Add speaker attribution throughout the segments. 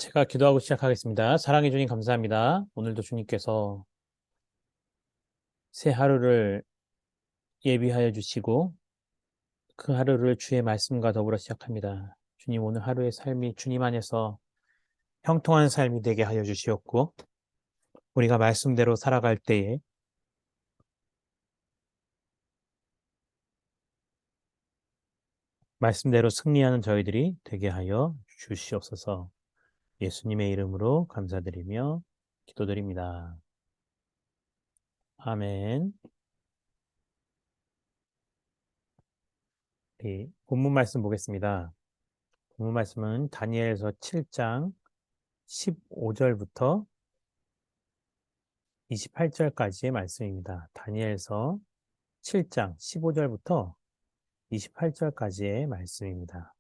Speaker 1: 제가 기도하고 시작하겠습니다. 사랑해 주님 감사합니다. 오늘도 주님께서 새 하루를 예비하여 주시고 그 하루를 주의 말씀과 더불어 시작합니다. 주님 오늘 하루의 삶이 주님 안에서 형통한 삶이 되게 하여 주시옵고 우리가 말씀대로 살아갈 때에 말씀대로 승리하는 저희들이 되게 하여 주시옵소서. 예수님의 이름으로 감사드리며 기도드립니다. 아멘. 네, 본문 말씀 보겠습니다. 본문 말씀은 다니엘서 7장 15절부터 28절까지의 말씀입니다. 다니엘서 7장 15절부터 28절까지의 말씀입니다.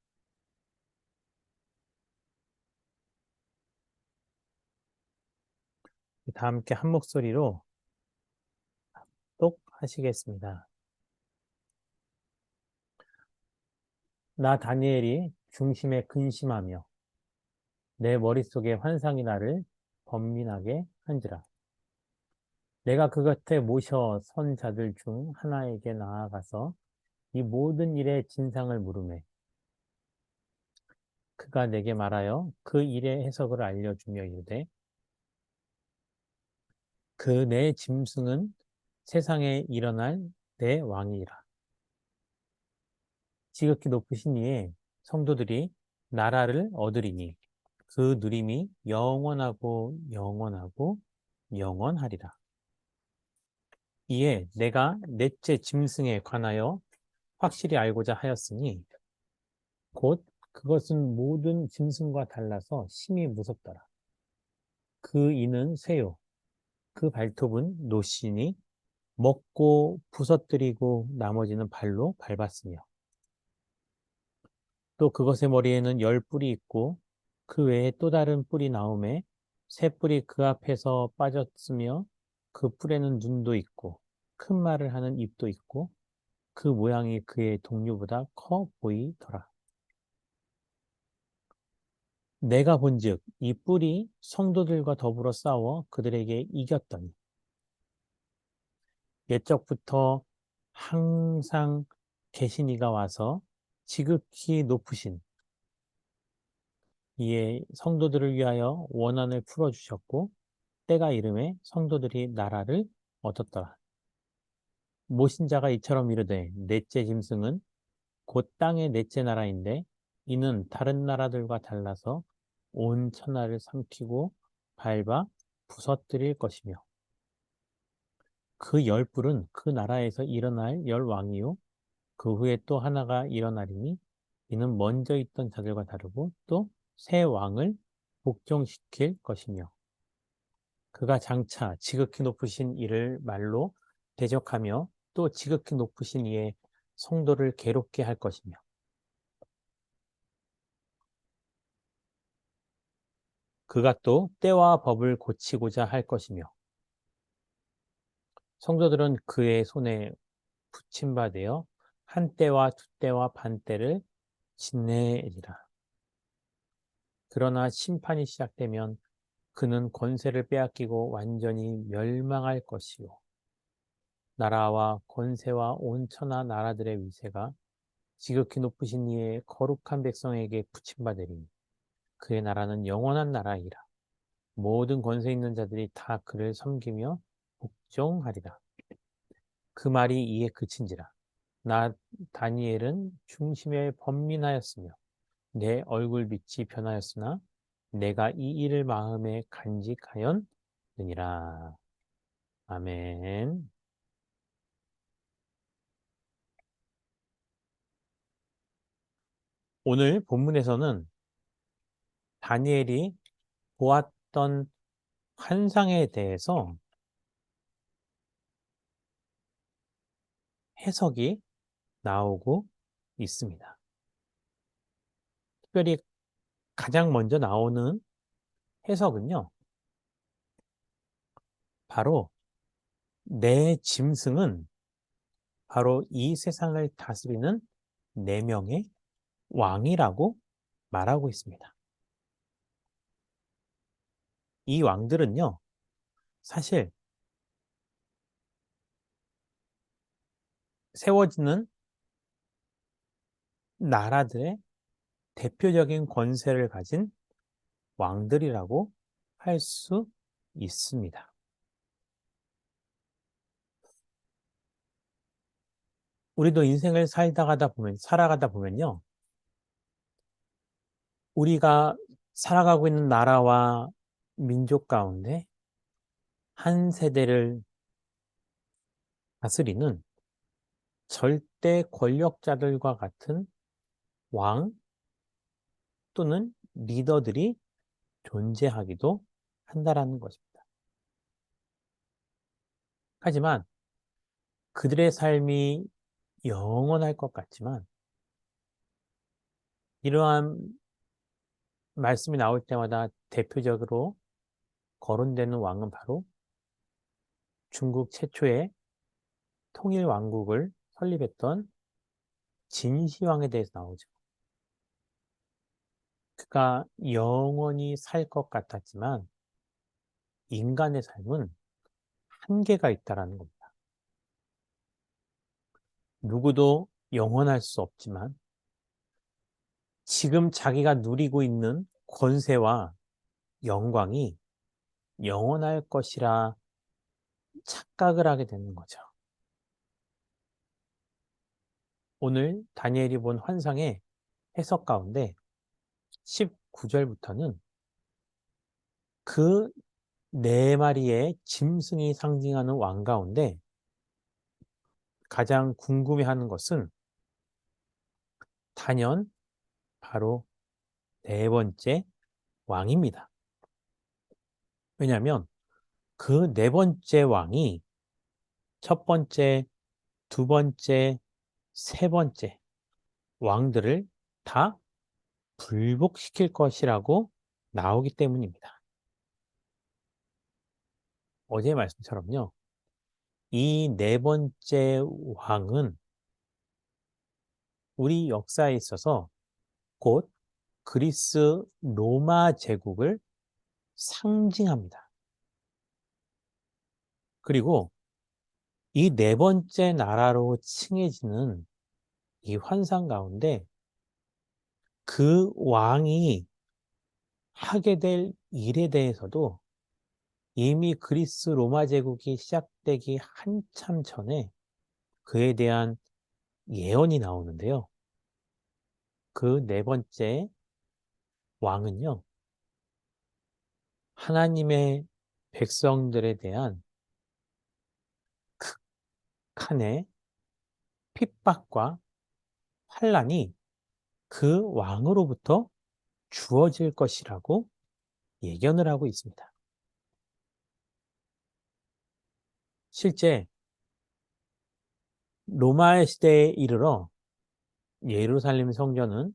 Speaker 1: 다 함께 한 목소리로 똑 하시겠습니다. 나 다니엘이 중심에 근심하며 내 머릿속에 환상이 나를 번민하게 한지라. 내가 그 곁에 모셔 선 자들 중 하나에게 나아가서 이 모든 일의 진상을 물으매 그가 내게 말하여 그 일의 해석을 알려주며 이르되 그 내 짐승은 세상에 일어날 내 왕이라. 지극히 높으신 이의 성도들이 나라를 얻으리니 그 누림이 영원하고 영원하고 영원하리라. 이에 내가 넷째 짐승에 관하여 확실히 알고자 하였으니 곧 그것은 모든 짐승과 달라서 심히 무섭더라. 그 이는 쇠요 그 발톱은 노시니 먹고 부서뜨리고 나머지는 발로 밟았으며 또 그것의 머리에는 10뿔이 있고 그 외에 또 다른 뿔이 나오매 새 뿔이 그 앞에서 빠졌으며 그 뿔에는 눈도 있고 큰 말을 하는 입도 있고 그 모양이 그의 동류보다 커 보이더라. 내가 본즉 이 뿔이 성도들과 더불어 싸워 그들에게 이겼더니 옛적부터 항상 계신 이가 와서 지극히 높으신 이에 성도들을 위하여 원한을 풀어주셨고 때가 이름에 성도들이 나라를 얻었더라. 모신자가 이처럼 이르되 넷째 짐승은 곧 땅의 넷째 나라인데 이는 다른 나라들과 달라서 온 천하를 삼키고 밟아 부서뜨릴 것이며 그 열 뿔은 그 나라에서 일어날 열 왕이요 그 후에 또 하나가 일어나리니 이는 먼저 있던 자들과 다르고 또 새 왕을 복종시킬 것이며 그가 장차 지극히 높으신 이를 말로 대적하며 또 지극히 높으신 이의 성도를 괴롭게 할 것이며 그가 또 때와 법을 고치고자 할 것이며 성도들은 그의 손에 붙임바되어 한 때와 두 때와 반 때를 지내리라. 그러나 심판이 시작되면 그는 권세를 빼앗기고 완전히 멸망할 것이요 나라와 권세와 온 천하 나라들의 위세가 지극히 높으신 이의 거룩한 백성에게 붙임받으리니 그의 나라는 영원한 나라이라. 모든 권세 있는 자들이 다 그를 섬기며 복종하리라. 그 말이 이에 그친지라. 나 다니엘은 중심에 번민하였으며 내 얼굴 빛이 변하였으나 내가 이 일을 마음에 간직하였느니라. 아멘. 오늘 본문에서는 다니엘이 보았던 환상에 대해서 해석이 나오고 있습니다. 특별히 가장 먼저 나오는 해석은요, 바로 내 짐승은 바로 이 세상을 다스리는 네 명의 왕이라고 말하고 있습니다. 이 왕들은요, 사실 세워지는 나라들의 대표적인 권세를 가진 왕들이라고 할 수 있습니다. 우리도 인생을 살아가다 보면요, 우리가 살아가고 있는 나라와 민족 가운데 한 세대를 다스리는 절대 권력자들과 같은 왕 또는 리더들이 존재하기도 한다라는 것입니다. 하지만 그들의 삶이 영원할 것 같지만 이러한 말씀이 나올 때마다 대표적으로 거론되는 왕은 바로 중국 최초의 통일 왕국을 설립했던 진시황에 대해서 나오죠. 그가 영원히 살 것 같았지만 인간의 삶은 한계가 있다라는 겁니다. 누구도 영원할 수 없지만 지금 자기가 누리고 있는 권세와 영광이 영원할 것이라 착각을 하게 되는 거죠. 오늘 다니엘이 본 환상의 해석 가운데 19절부터는 그 네 마리의 짐승이 상징하는 왕 가운데 가장 궁금해하는 것은 단연 바로 네 번째 왕입니다. 왜냐하면 그 네 번째 왕이 첫 번째, 두 번째, 세 번째 왕들을 다 불복시킬 것이라고 나오기 때문입니다. 어제 말씀처럼요. 이 네 번째 왕은 우리 역사에 있어서 곧 그리스 로마 제국을 상징합니다. 그리고 이 네 번째 나라로 칭해지는 이 환상 가운데 그 왕이 하게 될 일에 대해서도 이미 그리스 로마 제국이 시작되기 한참 전에 그에 대한 예언이 나오는데요. 그 네 번째 왕은요, 하나님의 백성들에 대한 극한의 핍박과 환란이 그 왕으로부터 주어질 것이라고 예견을 하고 있습니다. 실제 로마 시대에 이르러 예루살렘 성전은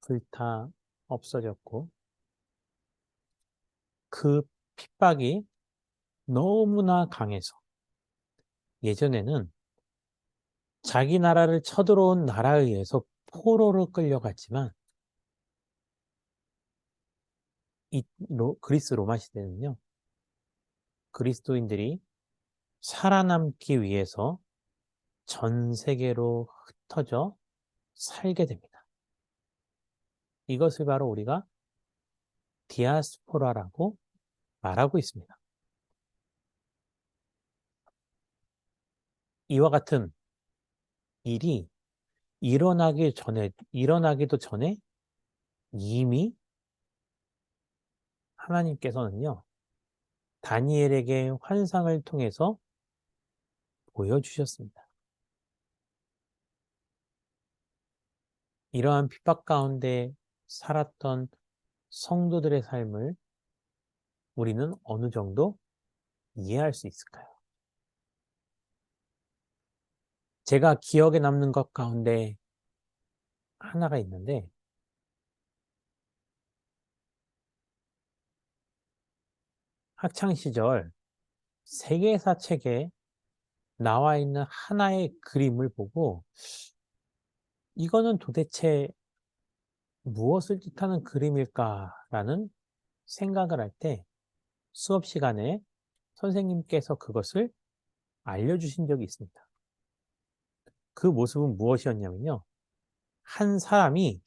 Speaker 1: 불타 없어졌고 그 핍박이 너무나 강해서 예전에는 자기 나라를 쳐들어온 나라에 의해서 포로로 끌려갔지만 그리스 로마 시대는요. 그리스도인들이 살아남기 위해서 전 세계로 흩어져 살게 됩니다. 이것을 바로 우리가 디아스포라라고 말하고 있습니다. 이와 같은 일이 일어나기도 전에 이미 하나님께서는요, 다니엘에게 환상을 통해서 보여주셨습니다. 이러한 핍박 가운데 살았던 성도들의 삶을 우리는 어느 정도 이해할 수 있을까요? 제가 기억에 남는 것 가운데 하나가 있는데, 학창 시절 세계사 책에 나와 있는 하나의 그림을 보고 이거는 도대체 무엇을 뜻하는 그림일까라는 생각을 할 때 수업 시간에 선생님께서 그것을 알려주신 적이 있습니다. 그 모습은 무엇이었냐면요. 한 사람이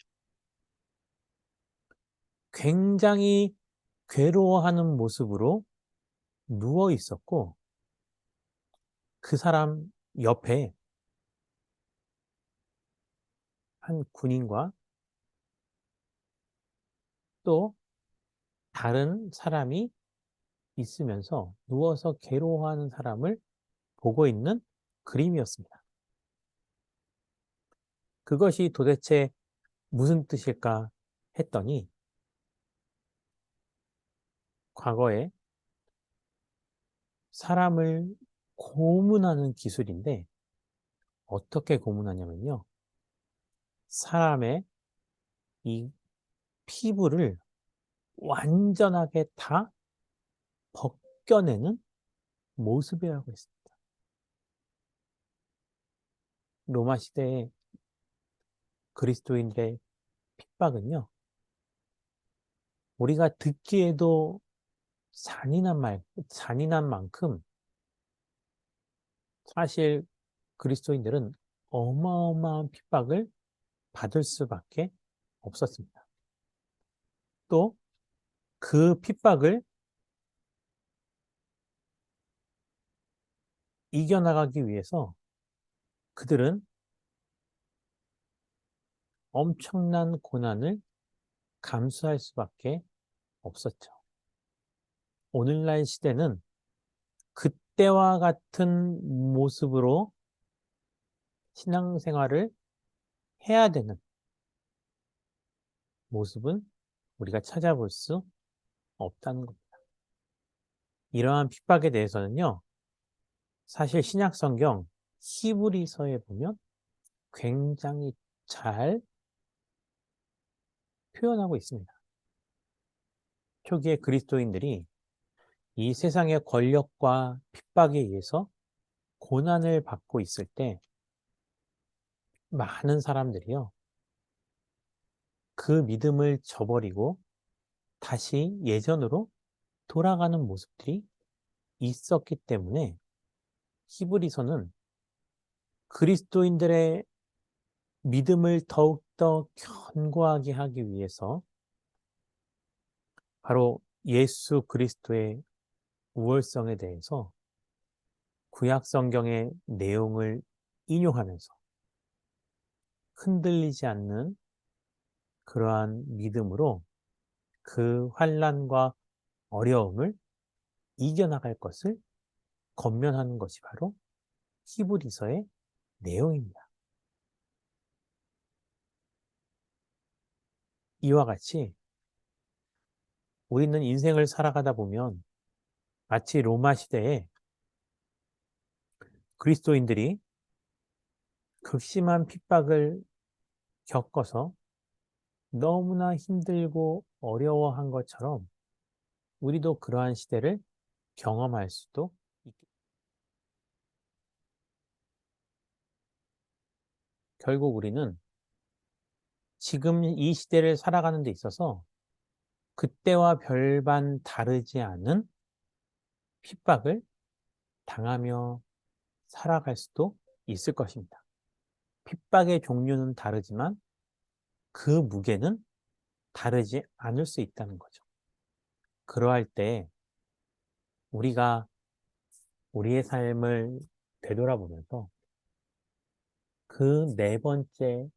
Speaker 1: 굉장히 괴로워하는 모습으로 누워 있었고, 그 사람 옆에 한 군인과 또 다른 사람이 있으면서 누워서 괴로워하는 사람을 보고 있는 그림이었습니다. 그것이 도대체 무슨 뜻일까 했더니, 과거에 사람을 고문하는 기술인데, 어떻게 고문하냐면요. 사람의 이 피부를 완전하게 다 벗겨내는 모습이라고 했습니다. 로마 시대의 그리스도인들의 핍박은요, 우리가 듣기에도 잔인한 만큼 사실 그리스도인들은 어마어마한 핍박을 받을 수밖에 없었습니다. 또 그 핍박을 이겨나가기 위해서 그들은 엄청난 고난을 감수할 수밖에 없었죠. 오늘날 시대는 그때와 같은 모습으로 신앙생활을 해야 되는 모습은 우리가 찾아볼 수 없다는 겁니다. 이러한 핍박에 대해서는요, 사실 신약 성경 히브리서에 보면 굉장히 잘 표현하고 있습니다. 초기에 그리스도인들이 이 세상의 권력과 핍박에 의해서 고난을 받고 있을 때 많은 사람들이요, 그 믿음을 저버리고 다시 예전으로 돌아가는 모습들이 있었기 때문에 히브리서는 그리스도인들의 믿음을 더욱더 견고하게 하기 위해서 바로 예수 그리스도의 우월성에 대해서 구약 성경의 내용을 인용하면서 흔들리지 않는 그러한 믿음으로 그 환난과 어려움을 이겨나갈 것을 권면하는 것이 바로 히브리서의 내용입니다. 이와 같이 우리는 인생을 살아가다 보면 마치 로마 시대에 그리스도인들이 극심한 핍박을 겪어서 너무나 힘들고 어려워한 것처럼 우리도 그러한 시대를 경험할 수도 있겠습니다. 결국 우리는 지금 이 시대를 살아가는 데 있어서 그때와 별반 다르지 않은 핍박을 당하며 살아갈 수도 있을 것입니다. 핍박의 종류는 다르지만 그 무게는 다르지 않을 수 있다는 거죠. 그러할 때 우리가 우리의 삶을 되돌아보면서 그 네 번째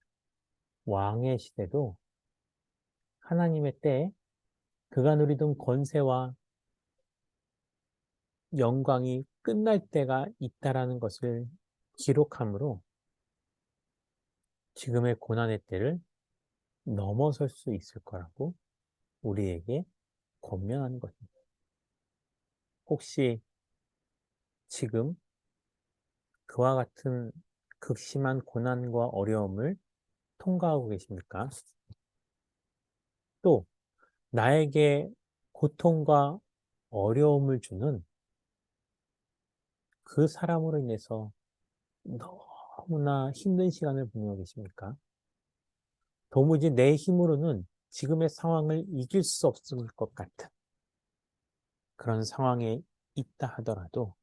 Speaker 1: 왕의 시대도 하나님의 때에 그가 누리던 권세와 영광이 끝날 때가 있다라는 것을 기록함으로 지금의 고난의 때를 넘어설 수 있을 거라고 우리에게 권면하는 것입니다. 혹시 지금 그와 같은 극심한 고난과 어려움을 통과하고 계십니까? 또 나에게 고통과 어려움을 주는 그 사람으로 인해서 너무나 힘든 시간을 보내고 계십니까? 도무지 내 힘으로는 지금의 상황을 이길 수 없을 것 같은 그런 상황에 있다 하더라도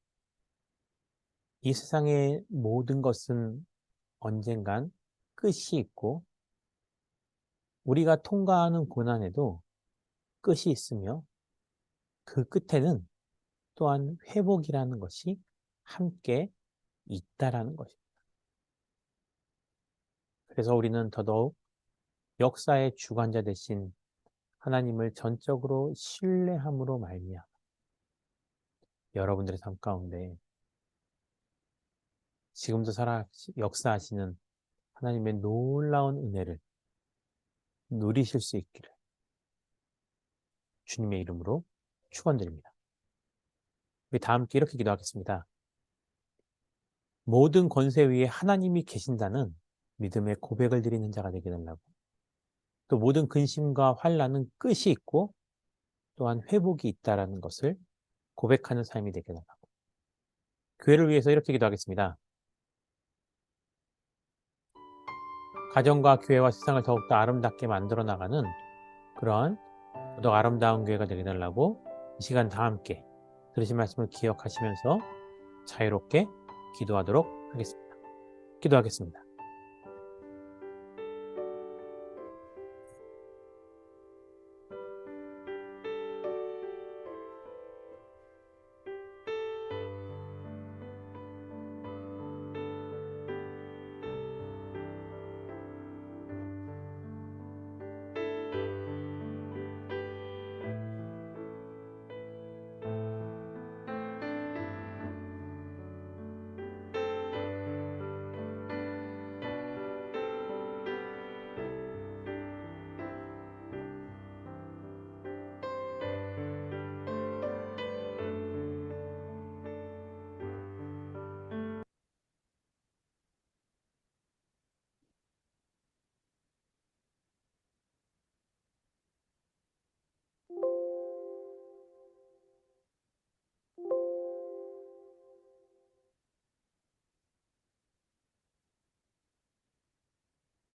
Speaker 1: 이 세상의 모든 것은 언젠간 끝이 있고 우리가 통과하는 고난에도 끝이 있으며 그 끝에는 또한 회복이라는 것이 함께 있다라는 것입니다. 그래서 우리는 더더욱 역사의 주관자 되신 하나님을 전적으로 신뢰함으로 말미암아 여러분들의 삶 가운데 지금도 역사하시는 하나님의 놀라운 은혜를 누리실 수 있기를 주님의 이름으로 축원드립니다. 우리 다 함께 이렇게 기도하겠습니다. 모든 권세 위에 하나님이 계신다는 믿음의 고백을 드리는 자가 되게 달라고. 또 모든 근심과 환난은 끝이 있고 또한 회복이 있다라는 것을 고백하는 삶이 되게 달라고. 교회를 위해서 이렇게 기도하겠습니다. 가정과 교회와 세상을 더욱더 아름답게 만들어 나가는 그러한 더욱 아름다운 교회가 되게 달라고 이 시간 다 함께 들으신 말씀을 기억하시면서 자유롭게 기도하도록 하겠습니다. 기도하겠습니다.